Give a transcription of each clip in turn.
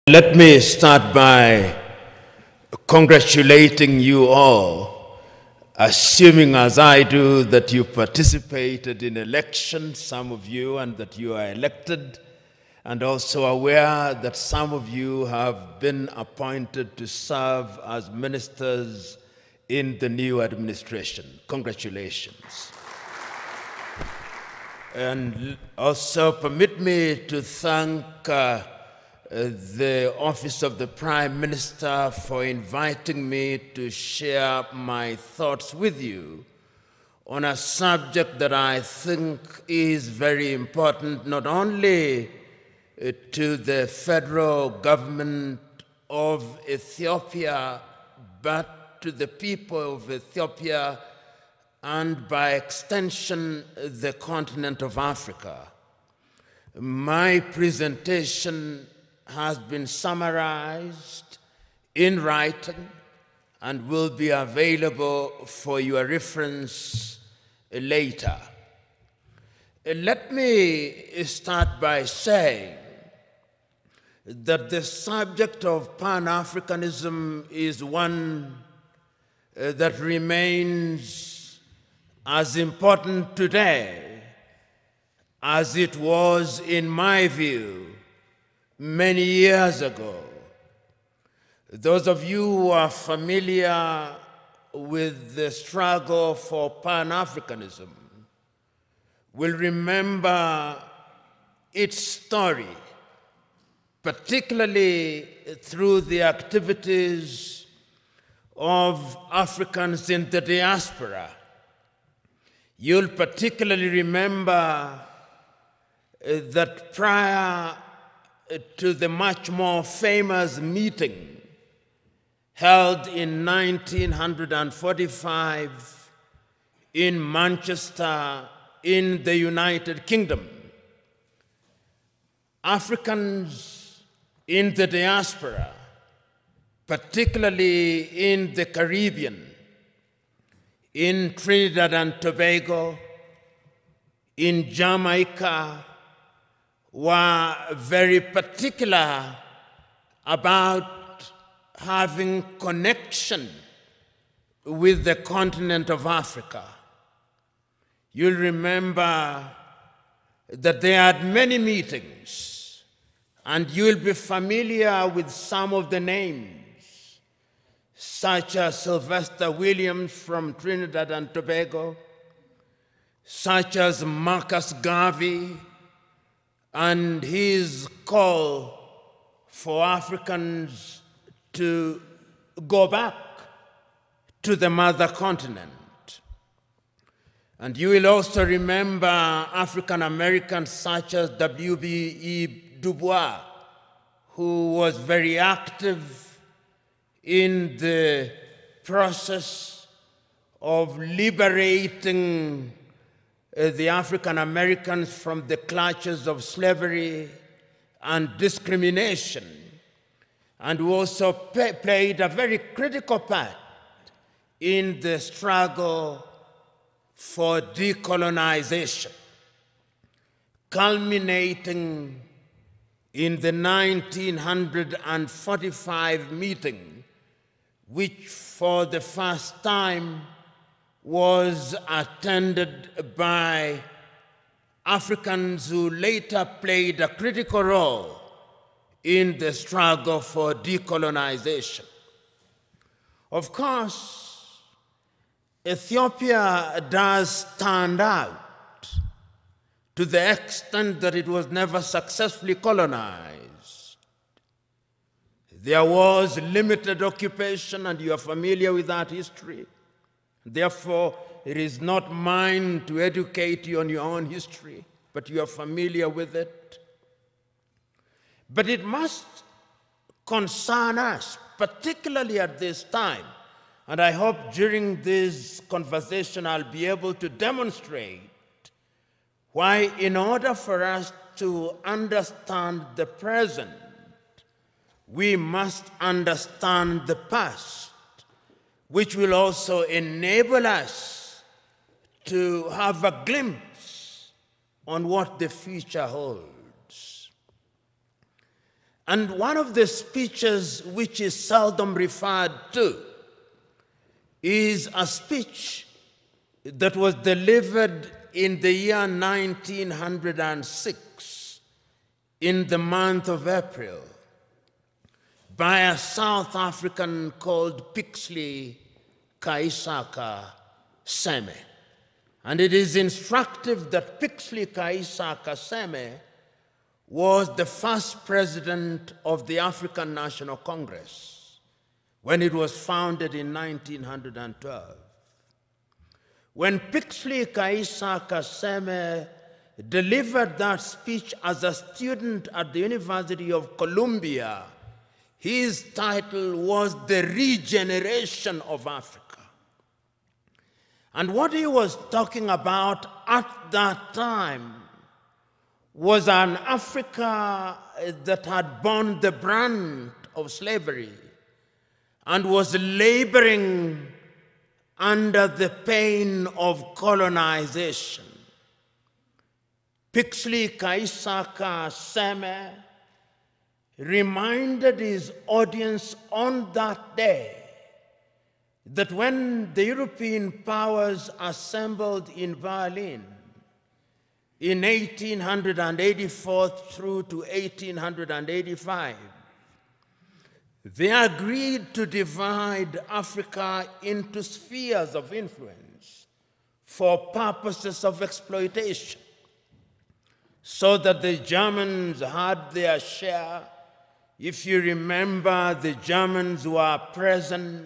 Let me start by congratulating you all, assuming as I do that you participated in elections, some of you, and that you are elected, and also aware that some of you have been appointed to serve as ministers in the new administration. Congratulations. And also permit me to thank the Office of the Prime Minister for inviting me to share my thoughts with you on a subject that I think is very important, not only to the federal government of Ethiopia, but to the people of Ethiopia and by extension, the continent of Africa. My presentation has been summarized in writing and will be available for your reference later. Let me start by saying that the subject of Pan-Africanism is one that remains as important today as it was, in my view, many years ago. Those of you who are familiar with the struggle for Pan-Africanism will remember its story, particularly through the activities of Africans in the diaspora. You'll particularly remember that prior to the much more famous meeting held in 1945 in Manchester in the United Kingdom, Africans in the diaspora, particularly in the Caribbean, in Trinidad and Tobago, in Jamaica, were very particular about having connection with the continent of Africa. You'll remember that they had many meetings, and you'll be familiar with some of the names, such as Sylvester Williams from Trinidad and Tobago, such as Marcus Garvey, and his call for Africans to go back to the mother continent. And you will also remember African Americans such as W.B.E. Du Bois, who was very active in the process of liberating the African Americans from the clutches of slavery and discrimination, and who also played a very critical part in the struggle for decolonization, culminating in the 1945 meeting, which for the first time was attended by Africans who later played a critical role in the struggle for decolonization. Of course, Ethiopia does stand out to the extent that it was never successfully colonized. There was limited occupation, and you are familiar with that history. Therefore, it is not mine to educate you on your own history, but you are familiar with it. But it must concern us, particularly at this time, and I hope during this conversation I'll be able to demonstrate why, in order for us to understand the present, we must understand the past, which will also enable us to have a glimpse on what the future holds. And one of the speeches which is seldom referred to is a speech that was delivered in the year 1906 in the month of April by a South African called Pixley Kaisaka Seme. And it is instructive that Pixley Kaisaka Seme was the first president of the African National Congress when it was founded in 1912. When Pixley Kaisaka Seme delivered that speech as a student at the University of Columbia, his title was The Regeneration of Africa. And what he was talking about at that time was an Africa that had borne the brunt of slavery and was laboring under the pain of colonization. Pixley Kaisaka Seme reminded his audience on that day that when the European powers assembled in Berlin in 1884 through to 1885, they agreed to divide Africa into spheres of influence for purposes of exploitation, so that the Germans had their share. If you remember, the Germans were present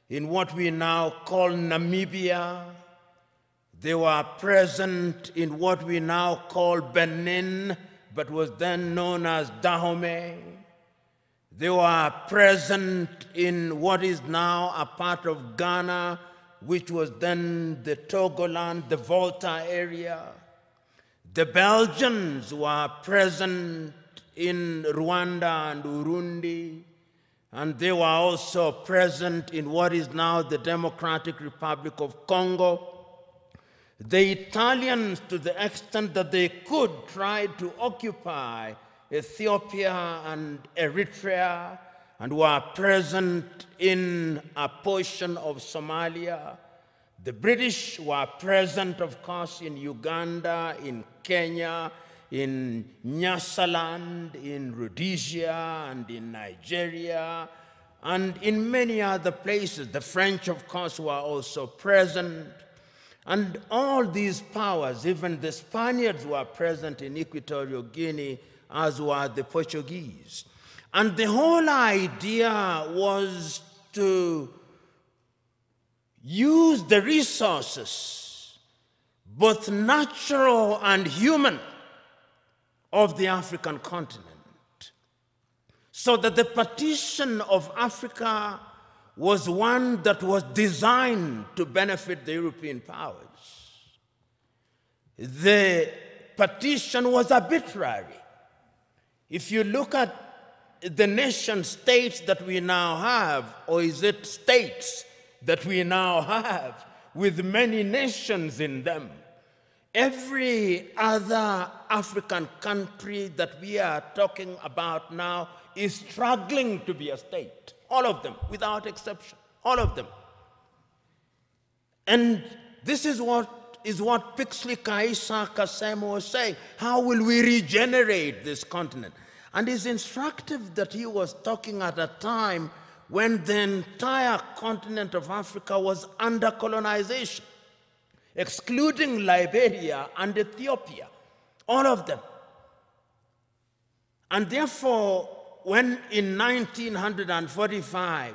in what we now call Namibia. They were present in what we now call Benin, but was then known as Dahomey. They were present in what is now a part of Ghana, which was then the Togoland, the Volta area. The Belgians were present in Rwanda and Urundi, and they were also present in what is now the Democratic Republic of Congo. The Italians, to the extent that they could, tried to occupy Ethiopia and Eritrea, and were present in a portion of Somalia. The British were present, of course, in Uganda, in Kenya, in Nyasaland, in Rhodesia, and in Nigeria, and in many other places. The French, of course, were also present. And all these powers, even the Spaniards, were present in Equatorial Guinea, as were the Portuguese. And the whole idea was to use the resources, both natural and human, of the African continent, so that the partition of Africa was one that was designed to benefit the European powers. The partition was arbitrary. If you look at the nation states that we now have, or is it states that we now have with many nations in them, every other African country that we are talking about now is struggling to be a state. All of them, without exception, all of them. And this is what Pixley Kaisaka Seme was saying. How will we regenerate this continent? And it's instructive that he was talking at a time when the entire continent of Africa was under colonization, excluding Liberia and Ethiopia, all of them. And therefore, when in 1945,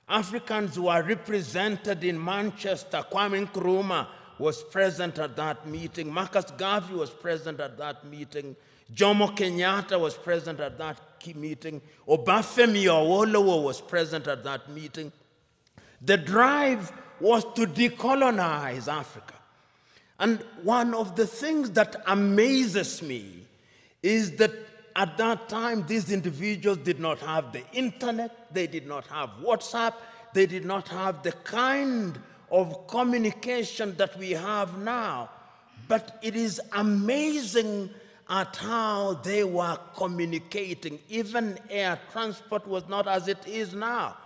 Africans were represented in Manchester, Kwame Nkrumah was present at that meeting, Marcus Garvey was present at that meeting, Jomo Kenyatta was present at that meeting, Obafemi Awolowo was present at that meeting. The drive was to decolonize Africa. And one of the things that amazes me is that at that time, these individuals did not have the internet, they did not have WhatsApp, they did not have the kind of communication that we have now. But it is amazing at how they were communicating. Even air transport was not as it is now.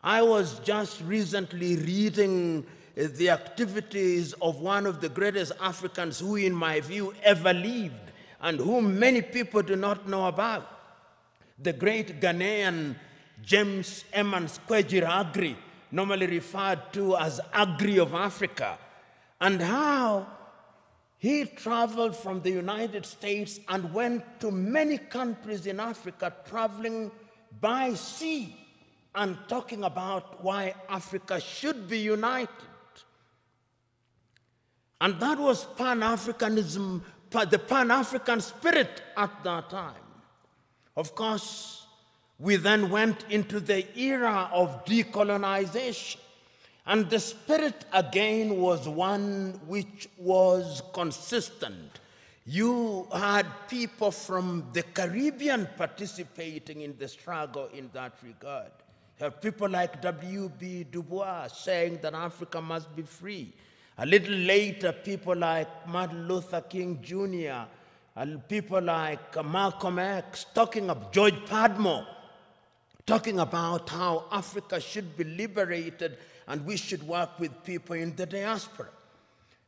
I was just recently reading the activities of one of the greatest Africans who, in my view, ever lived, and whom many people do not know about. The great Ghanaian James Emmons Kwegyir Agri, normally referred to as Agri of Africa, and how he traveled from the United States and went to many countries in Africa, traveling by sea and talking about why Africa should be united. And that was Pan-Africanism, the Pan-African spirit at that time. Of course, we then went into the era of decolonization. And the spirit again was one which was consistent. You had people from the Caribbean participating in the struggle in that regard. You have people like W.B. Du Bois saying that Africa must be free. A little later, people like Martin Luther King Jr., and people like Malcolm X, talking of George Padmore, talking about how Africa should be liberated and we should work with people in the diaspora.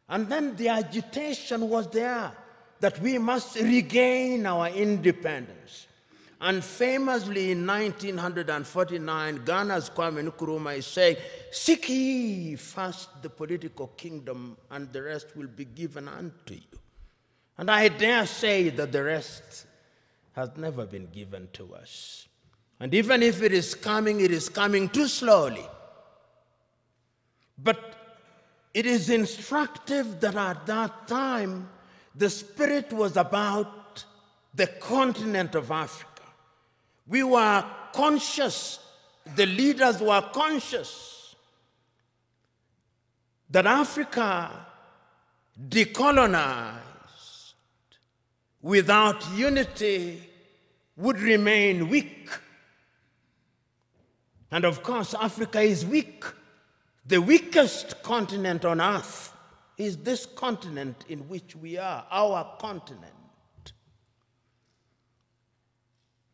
And then the agitation was there that we must regain our independence. And famously in 1949, Ghana's Kwame Nkrumah is saying, "Seek ye first the political kingdom, and the rest will be given unto you." And I dare say that the rest has never been given to us. And even if it is coming too slowly. But it is instructive that at that time, the spirit was about the continent of Africa. We were conscious, the leaders were conscious, that Africa decolonized without unity would remain weak. And of course, Africa is weak. The weakest continent on earth is this continent in which we are, our continent.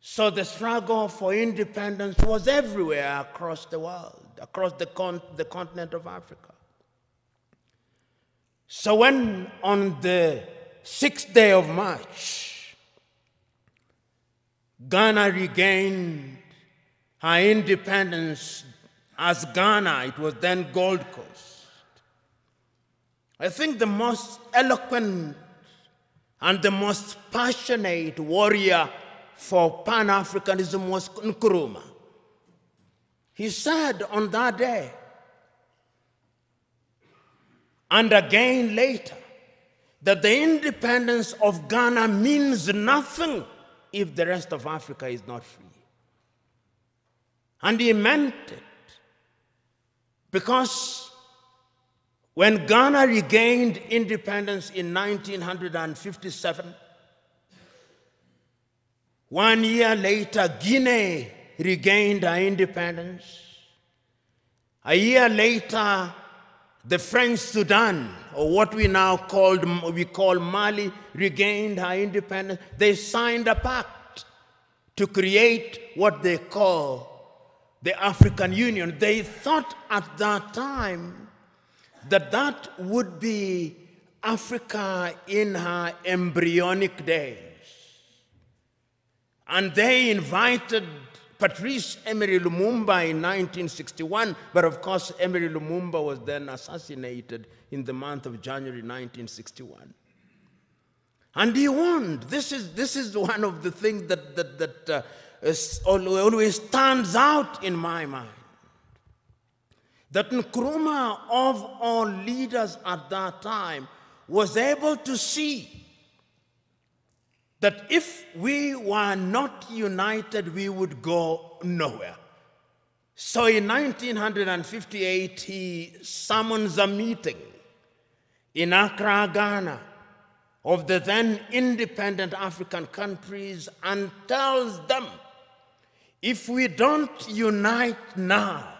So the struggle for independence was everywhere across the world, across the continent of Africa. So when on the 6th day of March, Ghana regained her independence as Ghana, it was then Gold Coast. I think the most eloquent and the most passionate warrior for Pan-Africanism was Nkrumah. He said on that day, and again later, that the independence of Ghana means nothing if the rest of Africa is not free. And he meant it, because when Ghana regained independence in 1957, 1 year later, Guinea regained her independence. A year later, the French Sudan, or what we now call Mali, regained her independence. They signed a pact to create what they call the African Union. They thought at that time that that would be Africa in her embryonic days. And they invited Patrice Emery Lumumba in 1961, but of course Emery Lumumba was then assassinated in the month of January 1961. And he won. This is one of the things that always stands out in my mind. That Nkrumah, of all leaders at that time, was able to see that if we were not united, we would go nowhere. So in 1958, he summons a meeting in Accra, Ghana, of the then independent African countries and tells them, if we don't unite now,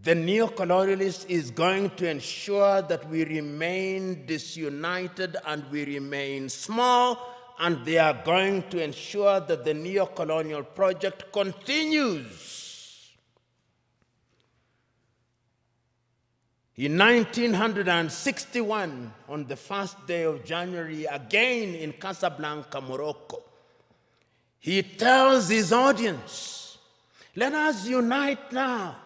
The neo-colonialist is going to ensure that we remain disunited and we remain small, and they are going to ensure that the neo-colonial project continues. In 1961, on the first day of January, again in Casablanca, Morocco, he tells his audience, let us unite now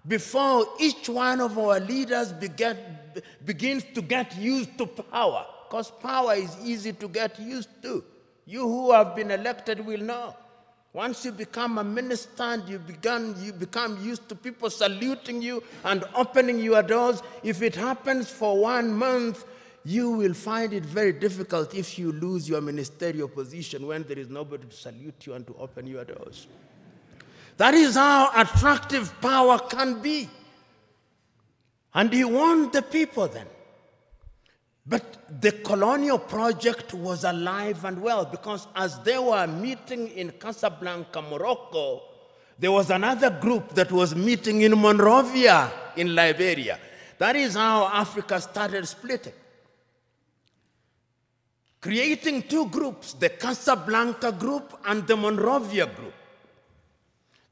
before each one of our leaders begins to get used to power, because power is easy to get used to. You who have been elected will know. Once you become a minister and you become used to people saluting you and opening your doors, if it happens for 1 month, you will find it very difficult if you lose your ministerial position when there is nobody to salute you and to open your doors. That is how attractive power can be. And he warned the people then. But the colonial project was alive and well, because as they were meeting in Casablanca, Morocco, there was another group that was meeting in Monrovia in Liberia. That is how Africa started splitting, creating two groups, the Casablanca group and the Monrovia group.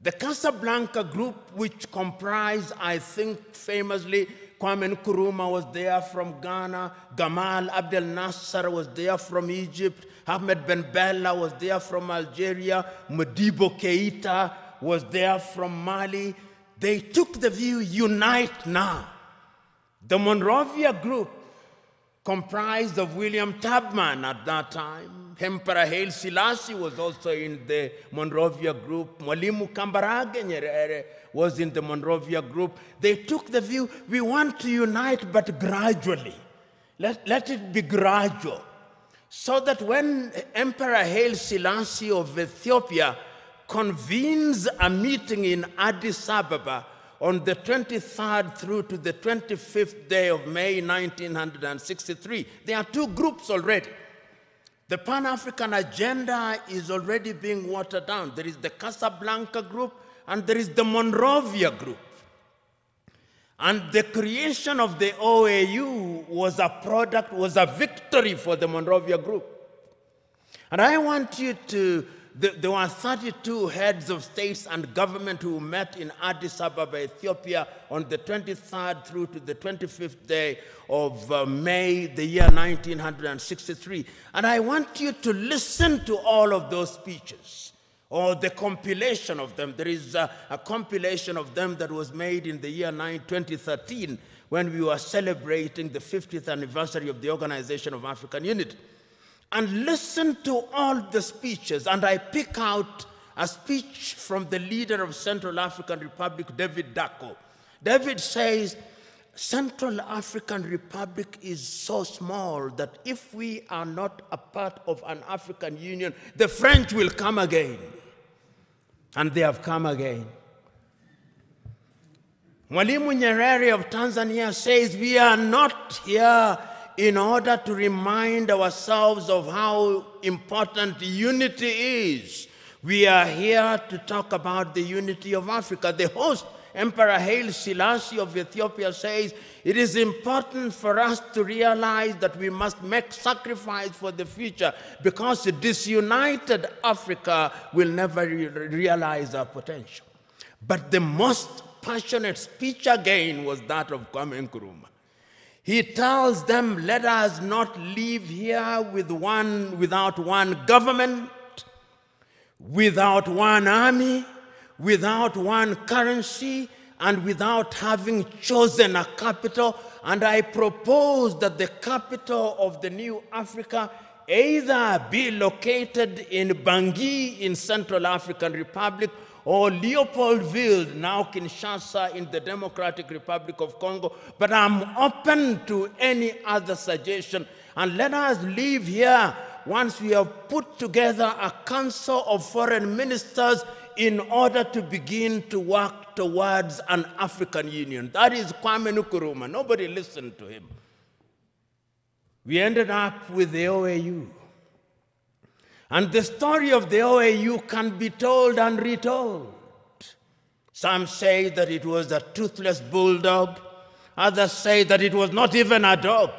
The Casablanca group, which comprised, I think, famously, Kwame Nkrumah was there from Ghana, Gamal Abdel Nasser was there from Egypt, Ahmed Ben Bella was there from Algeria, Modibo Keita was there from Mali. They took the view, unite now. The Monrovia group, comprised of William Tubman at that time. Emperor Haile Selassie was also in the Monrovia group. Mwalimu Kambarage Nyerere was in the Monrovia group. They took the view, we want to unite, but gradually. Let it be gradual. So that when Emperor Haile Selassie of Ethiopia convenes a meeting in Addis Ababa on the 23rd through to the 25th day of May 1963. There are two groups already. The Pan-African agenda is already being watered down. There is the Casablanca group and there is the Monrovia group. And the creation of the OAU was a victory for the Monrovia group. And I want you to, there were 32 heads of states and government who met in Addis Ababa, Ethiopia on the 23rd through to the 25th day of May, the year 1963. And I want you to listen to all of those speeches, or the compilation of them. There is a compilation of them that was made in the year 2013 when we were celebrating the 50th anniversary of the Organization of African Unity. And listen to all the speeches, and I pick out a speech from the leader of Central African Republic, David Dacko. David says, Central African Republic is so small that if we are not a part of an African Union, the French will come again. And they have come again. Mwalimu Nyerere of Tanzania says, we are not here in order to remind ourselves of how important unity is. We are here to talk about the unity of Africa. The host, Emperor Haile Selassie of Ethiopia, says, it is important for us to realize that we must make sacrifice for the future, because a disunited Africa will never realize our potential. But the most passionate speech again was that of Kwame Nkrumah. He tells them, let us not leave here without one government, without one army, without one currency, and without having chosen a capital. And I propose that the capital of the new Africa either be located in Bangui in Central African Republic, or Leopoldville, now Kinshasa, in the Democratic Republic of Congo. But I'm open to any other suggestion. And let us leave here once we have put together a council of foreign ministers in order to begin to work towards an African Union. That is Kwame Nkrumah. Nobody listened to him. We ended up with the OAU. And the story of the OAU can be told and retold. Some say that it was a toothless bulldog. Others say that it was not even a dog.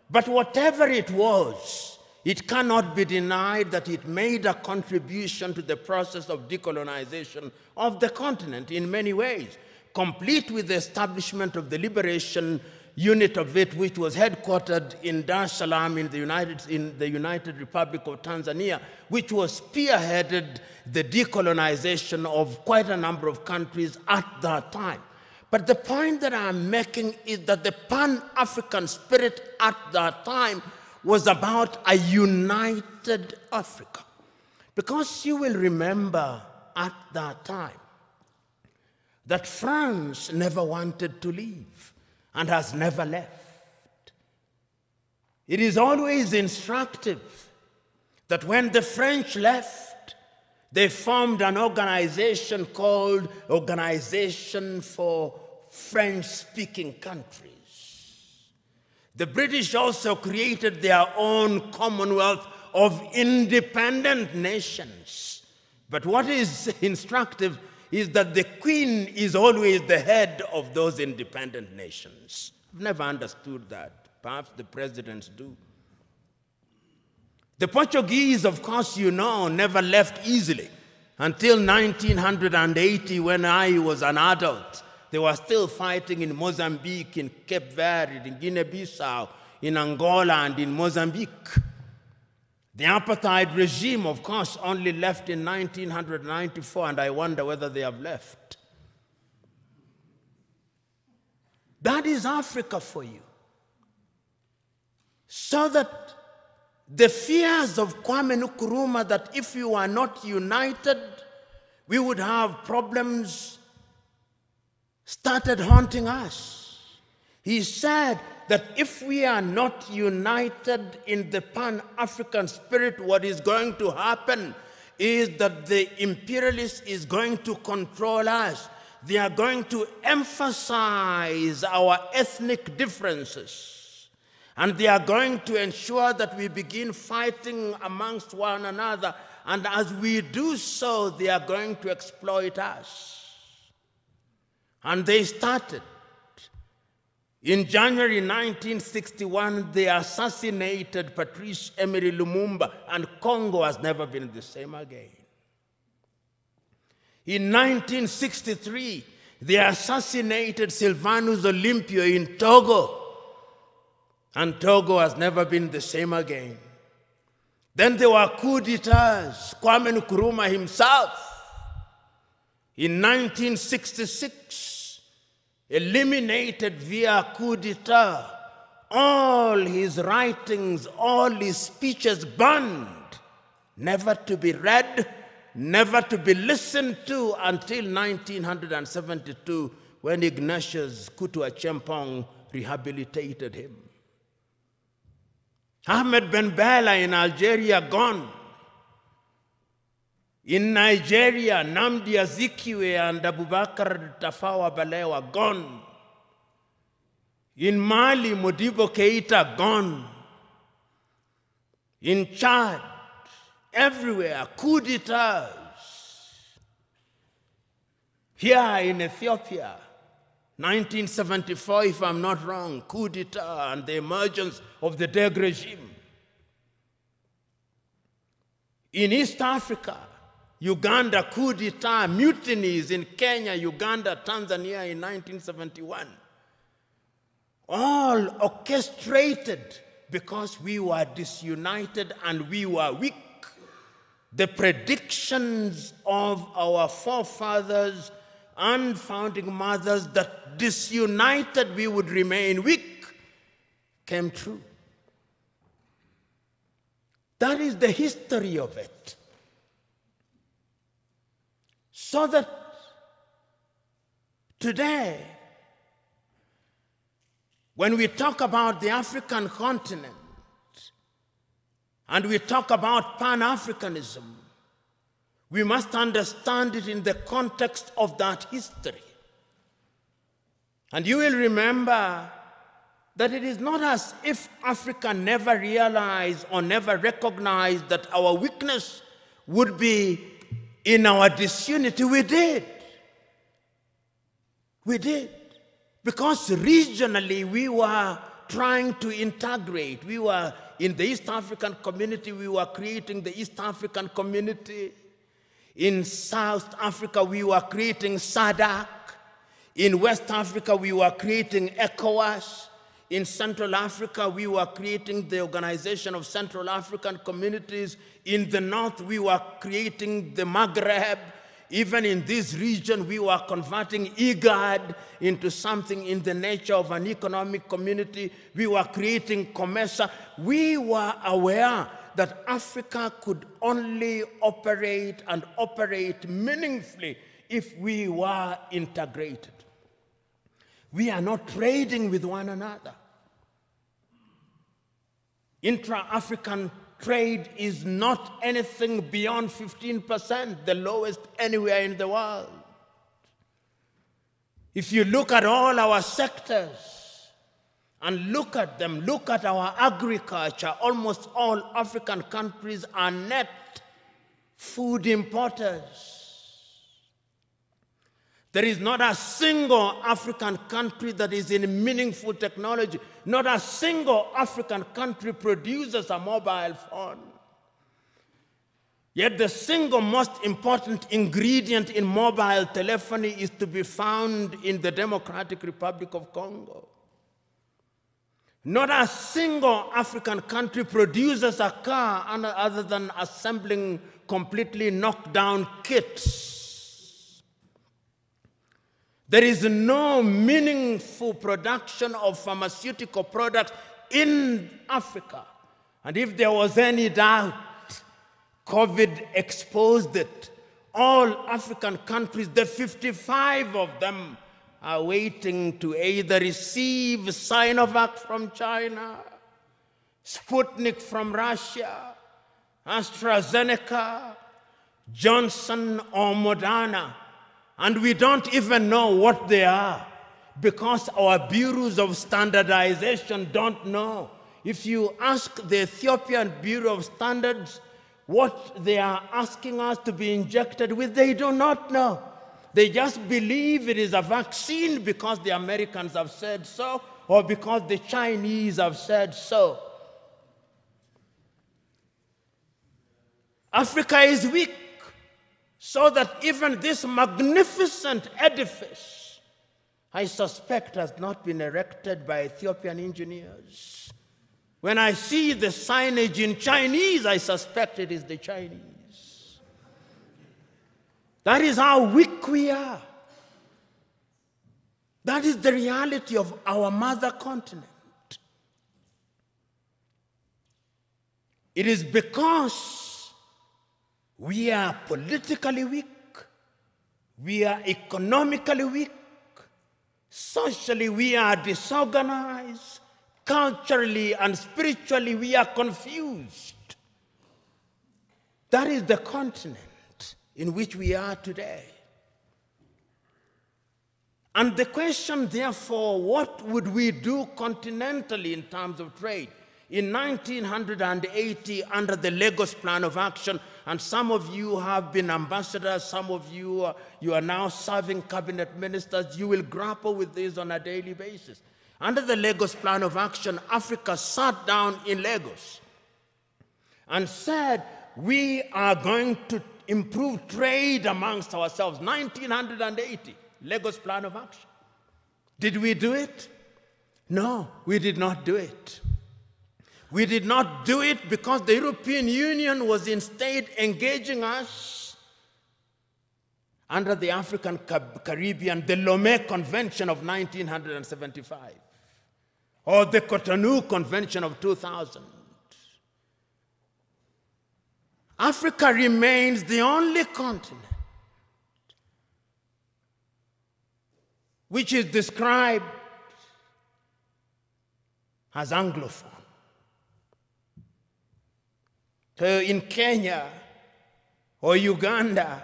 But whatever it was, it cannot be denied that it made a contribution to the process of decolonization of the continent in many ways, complete with the establishment of the liberation unit of it, which was headquartered in Dar es Salaam in the United Republic of Tanzania, which was spearheaded the decolonization of quite a number of countries at that time. But the point that I'm making is that the Pan-African spirit at that time was about a united Africa. Because you will remember at that time that France never wanted to leave and has never left. It is always instructive that when the French left, they formed an organization called Organization for French-Speaking Countries. The British also created their own Commonwealth of independent nations. But what is instructive is that the Queen is always the head of those independent nations. I've never understood that. Perhaps the presidents do. The Portuguese, of course, you know, never left easily. Until 1980, when I was an adult, they were still fighting in Mozambique, in Cape Verde, in Guinea-Bissau, in Angola, and in Mozambique. The apartheid regime, of course, only left in 1994, and I wonder whether they have left. That is Africa for you. So that the fears of Kwame Nkrumah that if you are not united, we would have problems, started haunting us. He said that if we are not united in the Pan-African spirit, what is going to happen is that the imperialist is going to control us. They are going to emphasize our ethnic differences. And they are going to ensure that we begin fighting amongst one another. And as we do so, they are going to exploit us. And they started. In January 1961, they assassinated Patrice Emery Lumumba, and Congo has never been the same again. In 1963, they assassinated Sylvanus Olympio in Togo, and Togo has never been the same again. Then there were coup d'etats. Kwame Nkrumah himself, in 1966, eliminated via coup d'etat all his writings, all his speeches banned, never to be read, never to be listened to until 1972, when Ignatius Kutu Acheampong rehabilitated him. Ahmed Ben Bella in Algeria, gone. In Nigeria, Nnamdi Azikiwe and Abubakar Tafawa Balewa, gone. In Mali, Modibo Keita, gone. In Chad, everywhere, coup d'etats. Here in Ethiopia, 1974, if I'm not wrong, coup d'etat and the emergence of the Deg regime. In East Africa, Uganda, coup d'etat, mutinies in Kenya, Uganda, Tanzania in 1971. All orchestrated because we were disunited and we were weak. The predictions of our forefathers and founding mothers that disunited we would remain weak came true. That is the history of it. So that today, when we talk about the African continent and we talk about Pan-Africanism, we must understand it in the context of that history. And you will remember that it is not as if Africa never realized or never recognized that our weakness would be in our disunity. We did. We did. Because regionally we were trying to integrate. We were in the East African community, we were creating the East African community. In South Africa, we were creating SADC. In West Africa, we were creating ECOWAS. In Central Africa, we were creating the Organization of Central African Communities. In the North, we were creating the Maghreb. Even in this region, we were converting IGAD into something in the nature of an economic community. We were creating COMESA. We were aware that Africa could only operate and operate meaningfully if we were integrated. We are not trading with one another. Intra-African trade is not anything beyond 15%, the lowest anywhere in the world. If you look at all our sectors and look at them, look at our agriculture, almost all African countries are net food importers. There is not a single African country that is in meaningful technology. Not a single African country produces a mobile phone. Yet the single most important ingredient in mobile telephony is to be found in the Democratic Republic of Congo. Not a single African country produces a car other than assembling completely knocked down kits. There is no meaningful production of pharmaceutical products in Africa. And if there was any doubt, COVID exposed it. All African countries, the 55 of them, are waiting to either receive Sinovac from China, Sputnik from Russia, AstraZeneca, Johnson or Moderna. And we don't even know what they are because our bureaus of standardization don't know. If you ask the Ethiopian Bureau of Standards what they are asking us to be injected with, they do not know. They just believe it is a vaccine because the Americans have said so or because the Chinese have said so. Africa is weak. So that even this magnificent edifice, I suspect, has not been erected by Ethiopian engineers. When I see the signage in Chinese, I suspect it is the Chinese. That is how weak we are. That is the reality of our mother continent. It is because we are politically weak, we are economically weak, socially we are disorganized, culturally and spiritually we are confused. That is the continent in which we are today. And the question, therefore, what would we do continentally in terms of trade? In 1980, under the Lagos Plan of Action, and some of you have been ambassadors, some of you are now serving cabinet ministers, you will grapple with this on a daily basis. Under the Lagos Plan of Action, Africa sat down in Lagos and said, we are going to improve trade amongst ourselves. 1980, Lagos Plan of Action. Did we do it? No, we did not do it. We did not do it because the European Union was instead engaging us under the African Caribbean, the Lomé Convention of 1975, or the Cotonou Convention of 2000. Africa remains the only continent which is described as Anglophone. So in Kenya or Uganda,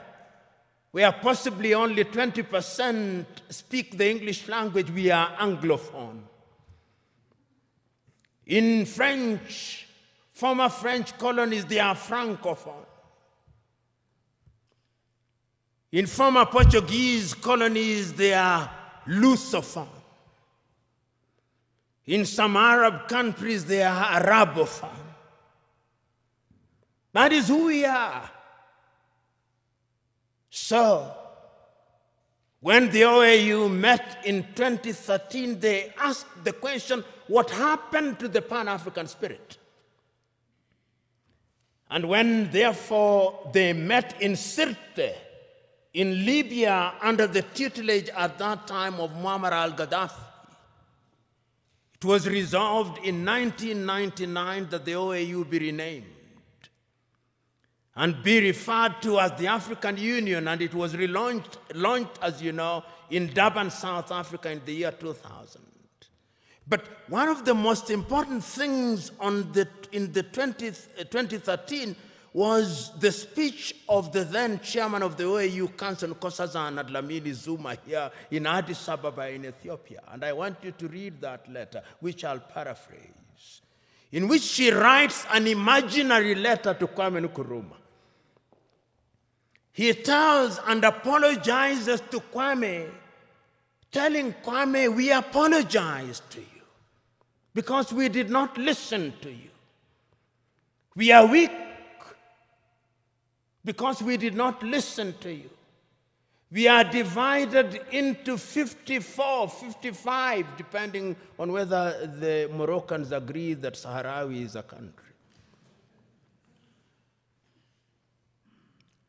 where possibly only 20% speak the English language, we are Anglophone. In French, former French colonies, they are Francophone. In former Portuguese colonies, they are Lusophone. In some Arab countries, they are Arabophone. That is who we are. So, when the OAU met in 2013, they asked the question, what happened to the Pan-African spirit? And when, therefore, they met in Sirte, in Libya, under the tutelage at that time of Muammar al-Gaddafi, it was resolved in 1999 that the OAU be renamed and be referred to as the African Union, and it was launched, as you know, in Durban, South Africa in the year 2000. But one of the most important things in the 2013 was the speech of the then chairman of the OAU Council, Nkosazana Dlamini Zuma, here in Addis Ababa in Ethiopia. And I want you to read that letter, which I'll paraphrase, in which she writes an imaginary letter to Kwame Nkrumah. He tells and apologizes to Kwame, telling Kwame, we apologize to you because we did not listen to you. We are weak because we did not listen to you. We are divided into 54, 55, depending on whether the Moroccans agree that Sahrawi is a country.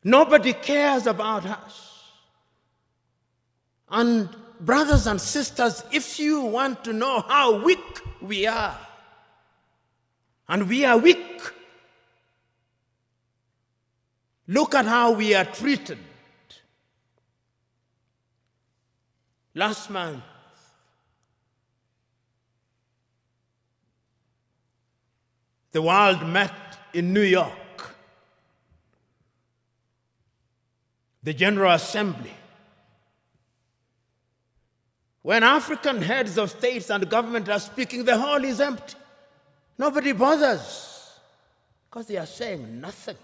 Nobody cares about us. And brothers and sisters, if you want to know how weak we are, and we are weak, look at how we are treated. Last month, the world met in New York. The General Assembly. When African heads of states and government are speaking, the hall is empty. Nobody bothers because they are saying nothing.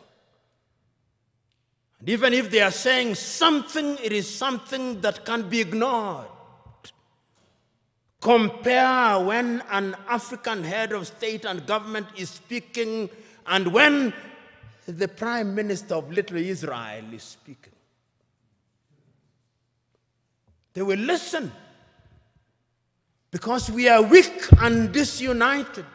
And even if they are saying something, it is something that can be ignored. Compare when an African head of state and government is speaking and when the Prime Minister of Little Israel is speaking. They will listen because we are weak and disunited.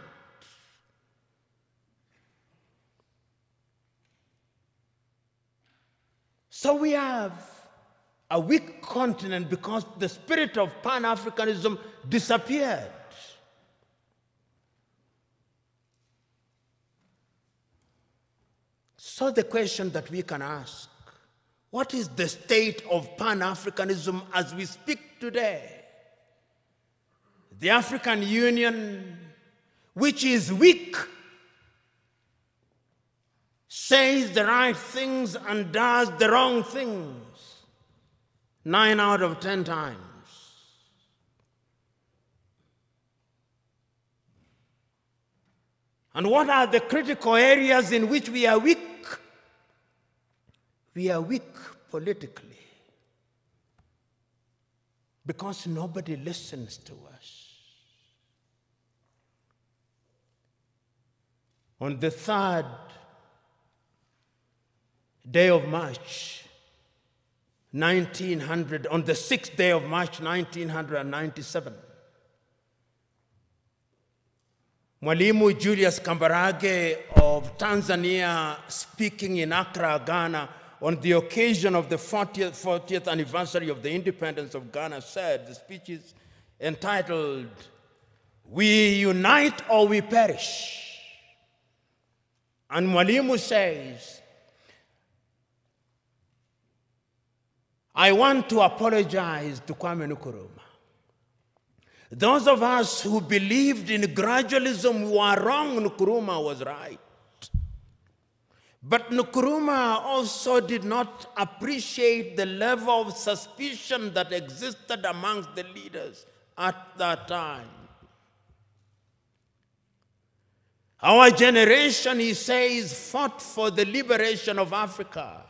So we have a weak continent because the spirit of Pan-Africanism disappeared. So the question that we can ask, what is the state of Pan-Africanism as we speak today? The African Union, which is weak, says the right things and does the wrong things 9 out of 10 times. And what are the critical areas in which we are weak? We are weak politically because nobody listens to us. On the 3rd day of March, 1900, on the 6th day of March, 1997, Mwalimu Julius Kambarage of Tanzania, speaking in Accra, Ghana, on the occasion of the 40th anniversary of the independence of Ghana, said, the speech is entitled, "We Unite or We Perish." And Mwalimu says, I want to apologize to Kwame Nkrumah. Those of us who believed in gradualism were wrong. Nkrumah was right. But Nkrumah also did not appreciate the level of suspicion that existed amongst the leaders at that time. Our generation, he says, fought for the liberation of Africa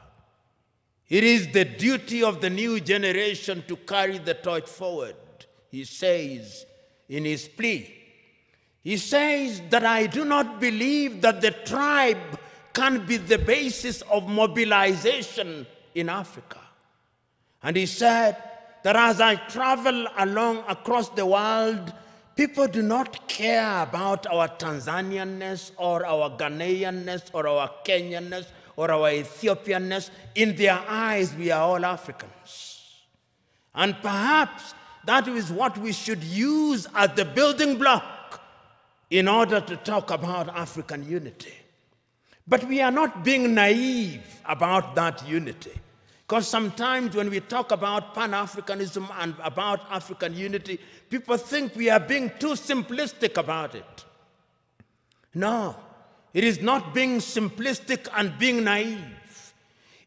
It is the duty of the new generation to carry the torch forward, he says in his plea. He says that I do not believe that the tribe can be the basis of mobilization in Africa. And he said that as I travel along across the world, people do not care about our Tanzanianness or our Ghanaianness or our Kenyanness or our Ethiopianness. In their eyes, we are all Africans. And perhaps that is what we should use as the building block in order to talk about African unity. But we are not being naive about that unity. Because sometimes when we talk about Pan-Africanism and about African unity, people think we are being too simplistic about it. No, it is not being simplistic and being naive.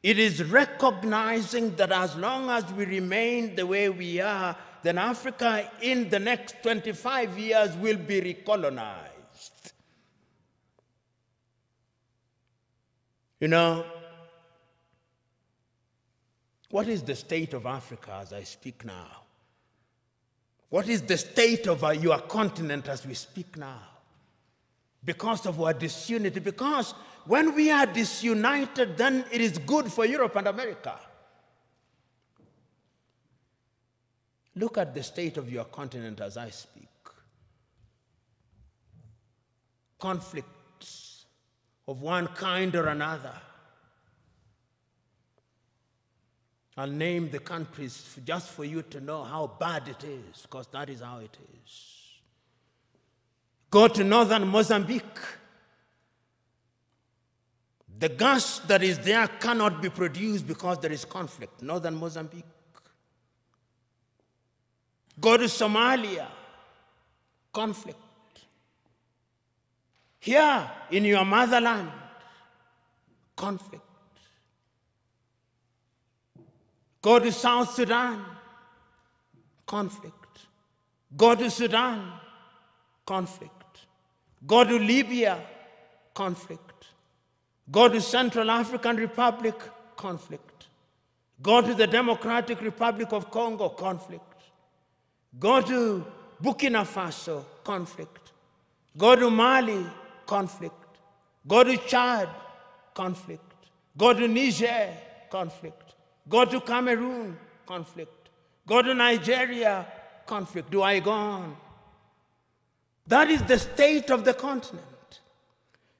It is recognizing that as long as we remain the way we are, then Africa in the next 25 years will be recolonized. You know, what is the state of Africa as I speak now? What is the state of your continent as we speak now? Because of our disunity. Because when we are disunited, then it is good for Europe and America. Look at the state of your continent as I speak. Conflicts of one kind or another. I'll name the countries just for you to know how bad it is, because that is how it is. Go to northern Mozambique. The gas that is there cannot be produced because there is conflict. Northern Mozambique. Go to Somalia. Conflict. Here in your motherland, conflict. Go to South Sudan, conflict. Go to Sudan, conflict. Go to Libya, conflict. Go to Central African Republic, conflict. Go to the Democratic Republic of Congo, conflict. Go to Burkina Faso, conflict. Go to Mali, conflict. Go to Chad, conflict. Go to Niger, conflict. Go to Cameroon, conflict. Go to Nigeria, conflict. Do I go on? That is the state of the continent.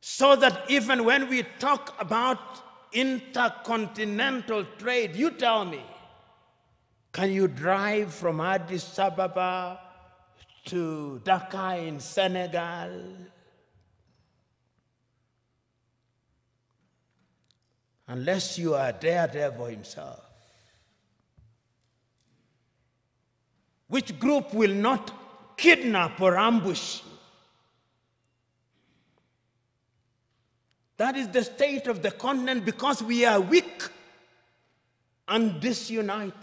So that even when we talk about intercontinental trade, you tell me, can you drive from Addis Ababa to Dakar in Senegal? Unless you are Daredevil himself. Which group will not kidnap or ambush you? That is the state of the continent because we are weak and disunited.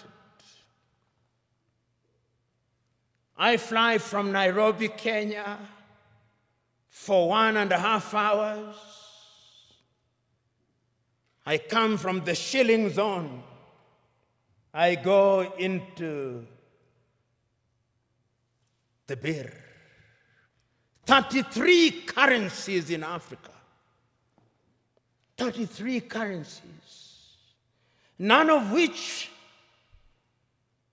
I fly from Nairobi, Kenya for 1.5 hours. I come from the shilling zone. I go into the birr. 33 currencies in Africa. 33 currencies. None of which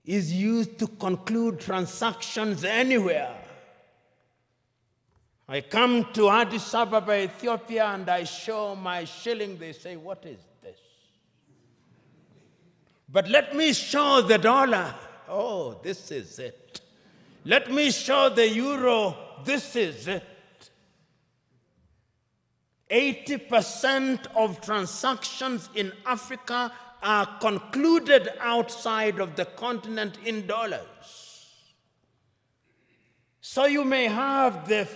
is used to conclude transactions anywhere. I come to Addis Ababa, Ethiopia, and I show my shilling. They say, what is this? But let me show the dollar. Oh, this is it. Let me show the euro. This is it. 80% of transactions in Africa are concluded outside of the continent in dollars. So you may have the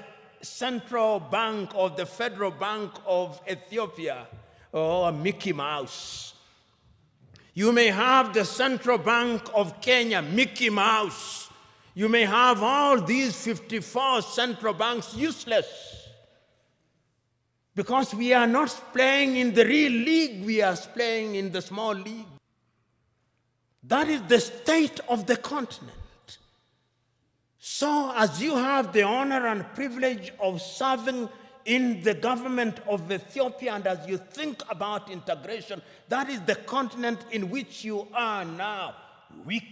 Central Bank or the Federal Bank of Ethiopia, or Mickey Mouse. You may have the Central Bank of Kenya, Mickey Mouse. You may have all these 54 central banks useless because we are not playing in the real league, we are playing in the small league. That is the state of the continent. So as you have the honor and privilege of serving in the government of Ethiopia, and as you think about integration, that is the continent in which you are now, weak.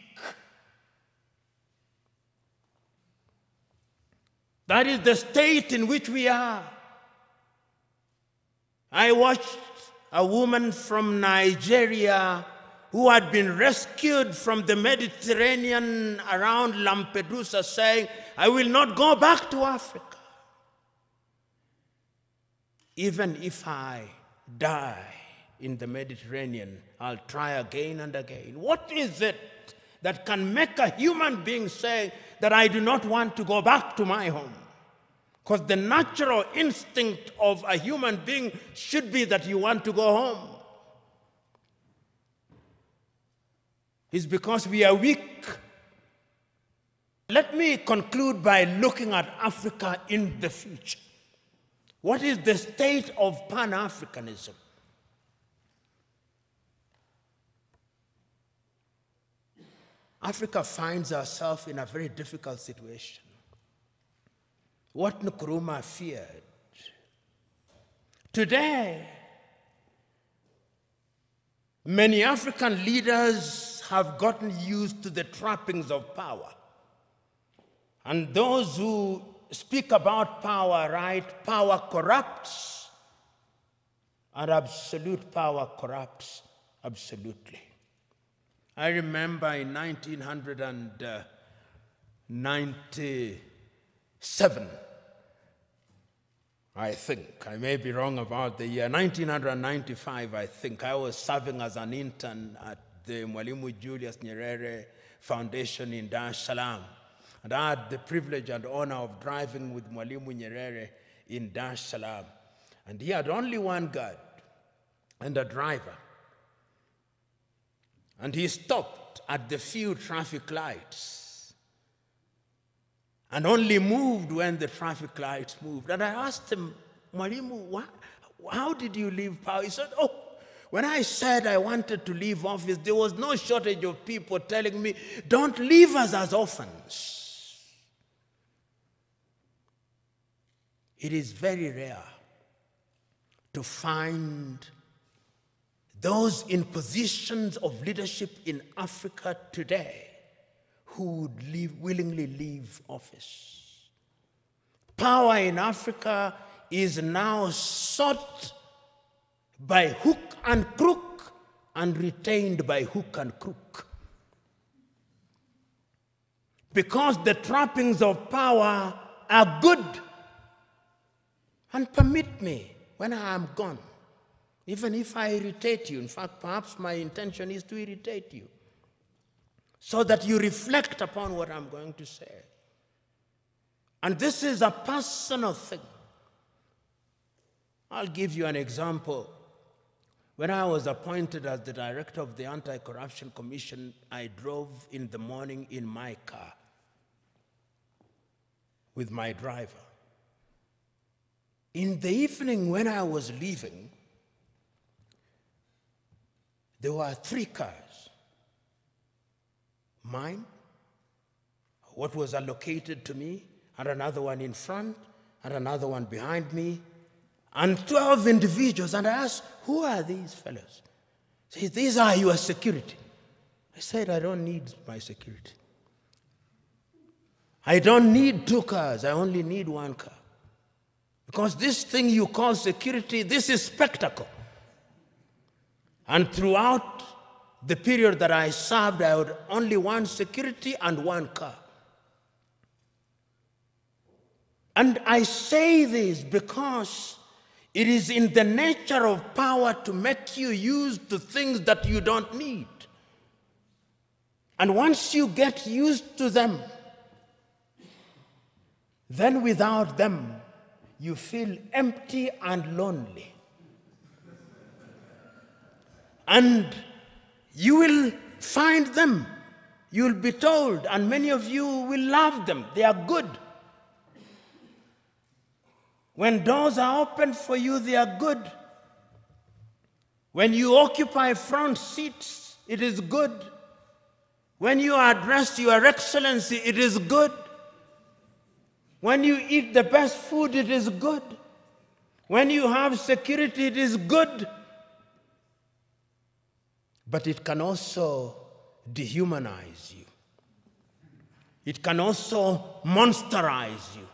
That is the state in which we are. I watched a woman from Nigeria who had been rescued from the Mediterranean around Lampedusa saying, I will not go back to Africa. Even if I die in the Mediterranean, I'll try again and again. What is it that can make a human being say that I do not want to go back to my home? Because the natural instinct of a human being should be that you want to go home. It's because we are weak. Let me conclude by looking at Africa in the future. What is the state of Pan-Africanism? Africa finds herself in a very difficult situation. What Nkrumah feared. Today, many African leaders have gotten used to the trappings of power. And those who speak about power, right? Power corrupts, and absolute power corrupts absolutely. I remember in 1997, I think, I may be wrong about the year, 1995, I think, I was serving as an intern at the Mwalimu Julius Nyerere Foundation in Dar es Salaam. And I had the privilege and honor of driving with Mwalimu Nyerere in Dar es Salaam. And he had only one guard and a driver. And he stopped at the few traffic lights and only moved when the traffic lights moved. And I asked him, Mwalimu, how did you leave power? He said, oh, when I said I wanted to leave office, there was no shortage of people telling me, don't leave us as orphans. It is very rare to find those in positions of leadership in Africa today who would willingly leave office. Power in Africa is now sought by hook and crook and retained by hook and crook. Because the trappings of power are good. And permit me, when I am gone, even if I irritate you, in fact, perhaps my intention is to irritate you, so that you reflect upon what I'm going to say. And this is a personal thing. I'll give you an example. When I was appointed as the director of the Anti-Corruption Commission, I drove in the morning in my car with my driver. In the evening when I was leaving, there were 3 cars. Mine, what was allocated to me, and another one in front, and another one behind me, and 12 individuals. And I asked, who are these fellows? He said, these are your security. I said, I don't need my security. I don't need 2 cars, I only need 1 car. Because this thing you call security, this is spectacle. And throughout the period that I served, I had only 1 security and 1 car. And I say this because it is in the nature of power to make you use to things that you don't need. And once you get used to them, then without them, you feel empty and lonely. And you will find them. You'll be told, and many of you will love them. They are good. When doors are open for you, they are good. When you occupy front seats, it is good. When you address Your Excellency, it is good. When you eat the best food, it is good. When you have security, it is good. But it can also dehumanize you. It can also monsterize you.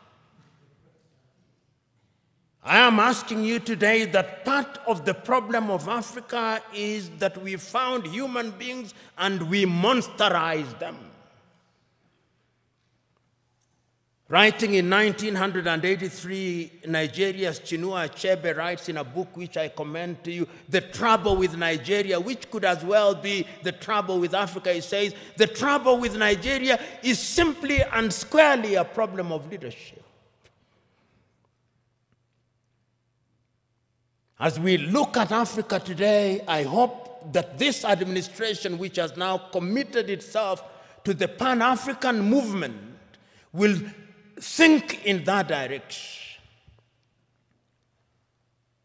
I am asking you today that part of the problem of Africa is that we found human beings and we monsterized them. Writing in 1983, Nigeria's Chinua Achebe writes in a book which I commend to you, The Trouble with Nigeria, which could as well be the trouble with Africa. He says, the trouble with Nigeria is simply and squarely a problem of leadership. As we look at Africa today, I hope that this administration, which has now committed itself to the Pan-African movement, will think in that direction.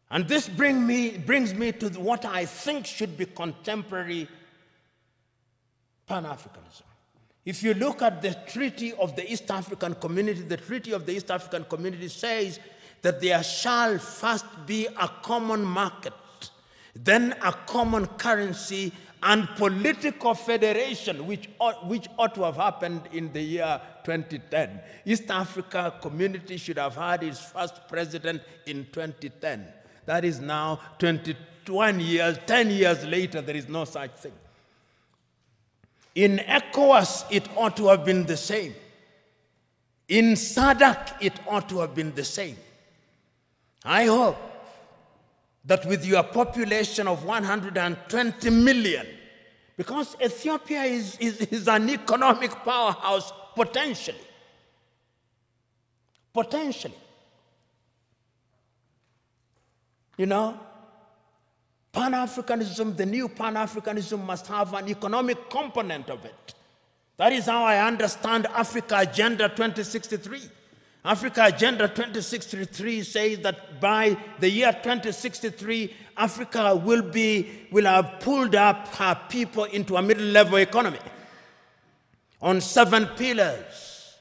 And this brings me to what I think should be contemporary Pan-Africanism. If you look at the Treaty of the East African Community, the Treaty of the East African Community says that there shall first be a common market, then a common currency, and political federation, which ought to have happened in the year 2010. East Africa Community should have had its first president in 2010. That is now 21 years, 10 years later, there is no such thing. In ECOWAS, it ought to have been the same. In SADC, it ought to have been the same. I hope that with your population of 120 million, because Ethiopia is an economic powerhouse potentially. Potentially. You know, Pan-Africanism, the new Pan-Africanism must have an economic component of it. That is how I understand Africa Agenda 2063. Africa Agenda 2063 says that by the year 2063, Africa will have pulled up her people into a middle-level economy on 7 pillars,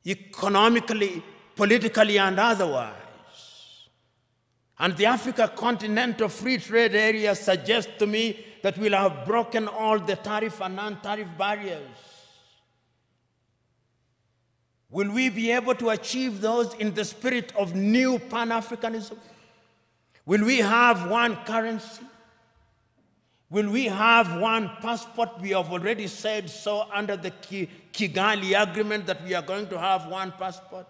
economically, politically, and otherwise. And the Africa Continental Free Trade Area suggests to me that we'll have broken all the tariff and non-tariff barriers. Will we be able to achieve those in the spirit of new Pan-Africanism? Will we have one currency? Will we have one passport? We have already said so under the Kigali Agreement that we are going to have one passport.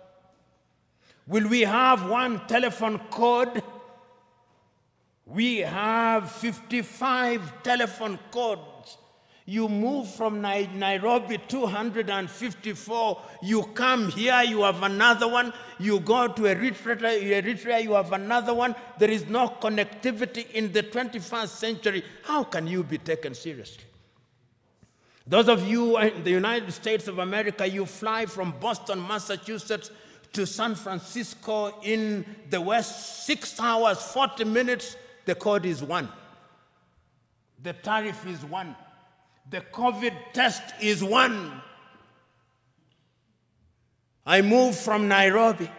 Will we have one telephone code? We have 55 telephone codes. You move from Nairobi 254, you come here, you have another one, you go to Eritrea, you have another one. There is no connectivity in the 21st century. How can you be taken seriously? Those of you in the United States of America, you fly from Boston, Massachusetts to San Francisco in the West, 6 hours, 40 minutes, the code is 1. The tariff is 1. The COVID test is 1. I moved from Nairobi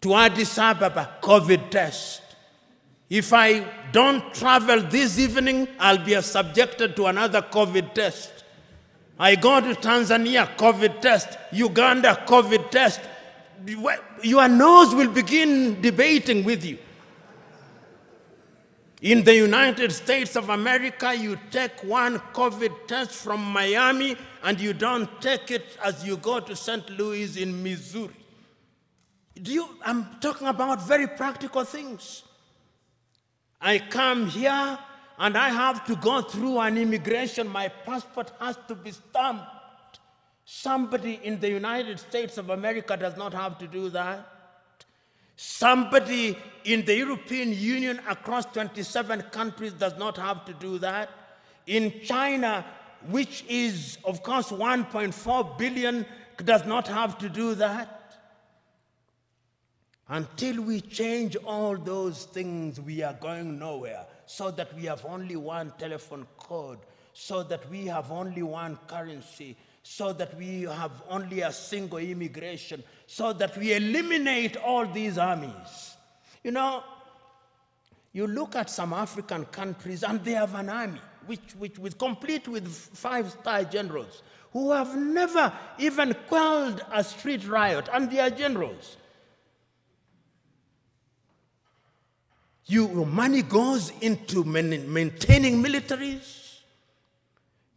to Addis Ababa, COVID test. If I don't travel this evening, I'll be subjected to another COVID test. I go to Tanzania, COVID test. Uganda, COVID test. Your nose will begin debating with you. In the United States of America, you take one COVID test from Miami and you don't take it as you go to St. Louis in Missouri. I'm talking about very practical things. I come here and I have to go through an immigration. My passport has to be stamped. Somebody in the United States of America does not have to do that. Somebody in the European Union across 27 countries does not have to do that. In China, which is, of course, 1.4 billion, does not have to do that. Until we change all those things, we are going nowhere, so that we have only one telephone code. so that we have only one currency, so that we have only a single immigration, so that we eliminate all these armies. You know, you look at some African countries and they have an army, which complete with 5-star generals who have never even quelled a street riot, and they are generals. Money goes into maintaining militaries,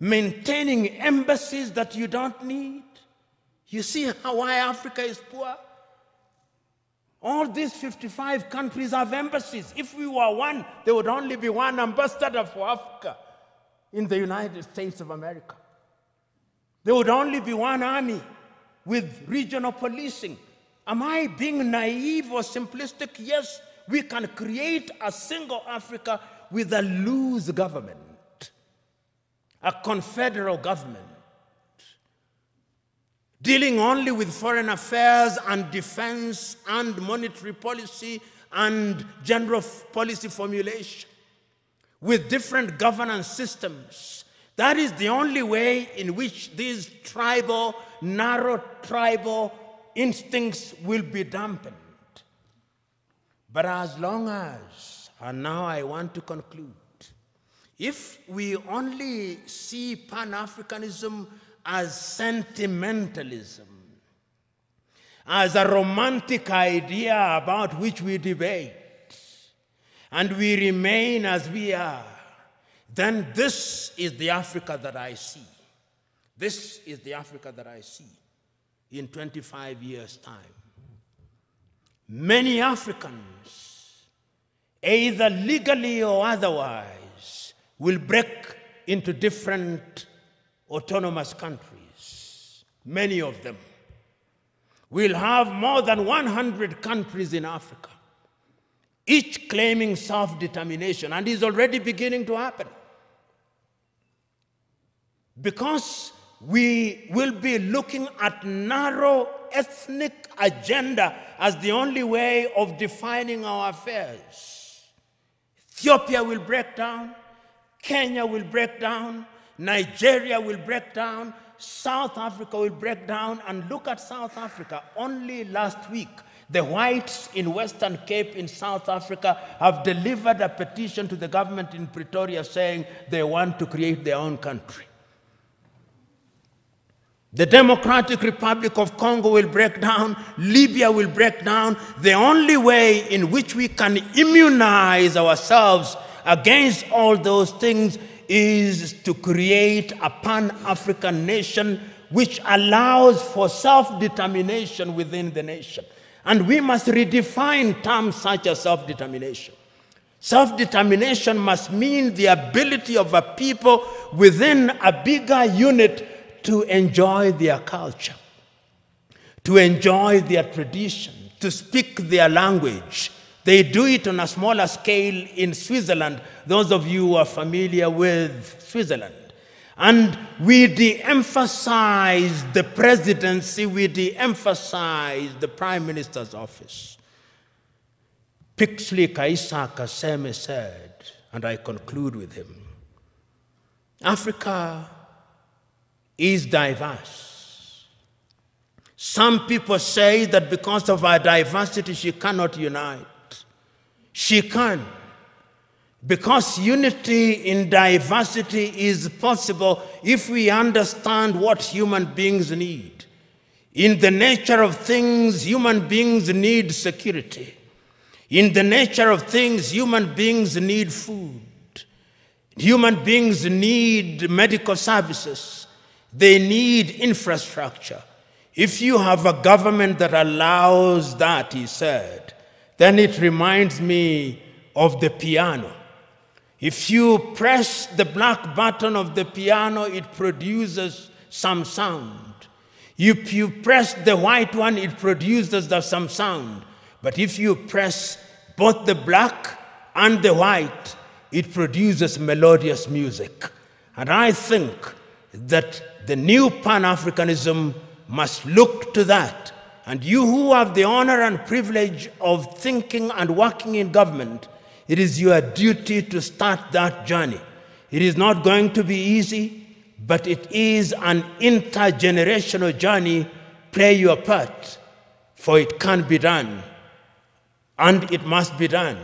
maintaining embassies that you don't need. You see why Africa is poor? All these 55 countries have embassies. If we were one, there would only be one ambassador for Africa in the United States of America. There would only be one army with regional policing. Am I being naive or simplistic? Yes, we can create a single Africa with a loose government, a confederal government, dealing only with foreign affairs and defense and monetary policy and general policy formulation, with different governance systems. That is the only way in which these narrow tribal instincts will be dampened. But as long as, and now I want to conclude, if we only see Pan-Africanism as sentimentalism, as a romantic idea about which we debate, and we remain as we are, then this is the Africa that I see. This is the Africa that I see in 25 years' time. Many Africans, either legally or otherwise, will break into different autonomous countries. Many of them. We'll have more than 100 countries in Africa, each claiming self-determination, and is already beginning to happen. Because we will be looking at narrow ethnic agenda as the only way of defining our affairs. Ethiopia will break down, Kenya will break down, Nigeria will break down, South Africa will break down. And look at South Africa. Only last week, the whites in Western Cape in South Africa have delivered a petition to the government in Pretoria saying they want to create their own country. The Democratic Republic of Congo will break down. Libya will break down. The only way in which we can immunize ourselves against all those things is to create a Pan-African nation which allows for self-determination within the nation. And we must redefine terms such as self-determination. Self-determination must mean the ability of a people within a bigger unit to enjoy their culture, to enjoy their tradition, to speak their language. They do it on a smaller scale in Switzerland, those of you who are familiar with Switzerland. And we de-emphasize the presidency, we de-emphasize the prime minister's office. Pixley Kaisa Kaseme said, and I conclude with him, Africa is diverse. Some people say that because of our diversity, she cannot unite. She can. Because unity in diversity is possible if we understand what human beings need. In the nature of things, human beings need security. In the nature of things, human beings need food. Human beings need medical services. They need infrastructure. If you have a government that allows that, he said, then it reminds me of the piano. If you press the black button of the piano, it produces some sound. If you press the white one, it produces some sound. But if you press both the black and the white, it produces melodious music. And I think that the new Pan-Africanism must look to that. And you who have the honor and privilege of thinking and working in government, it is your duty to start that journey. It is not going to be easy, but it is an intergenerational journey. Play your part, for it can be done, and it must be done.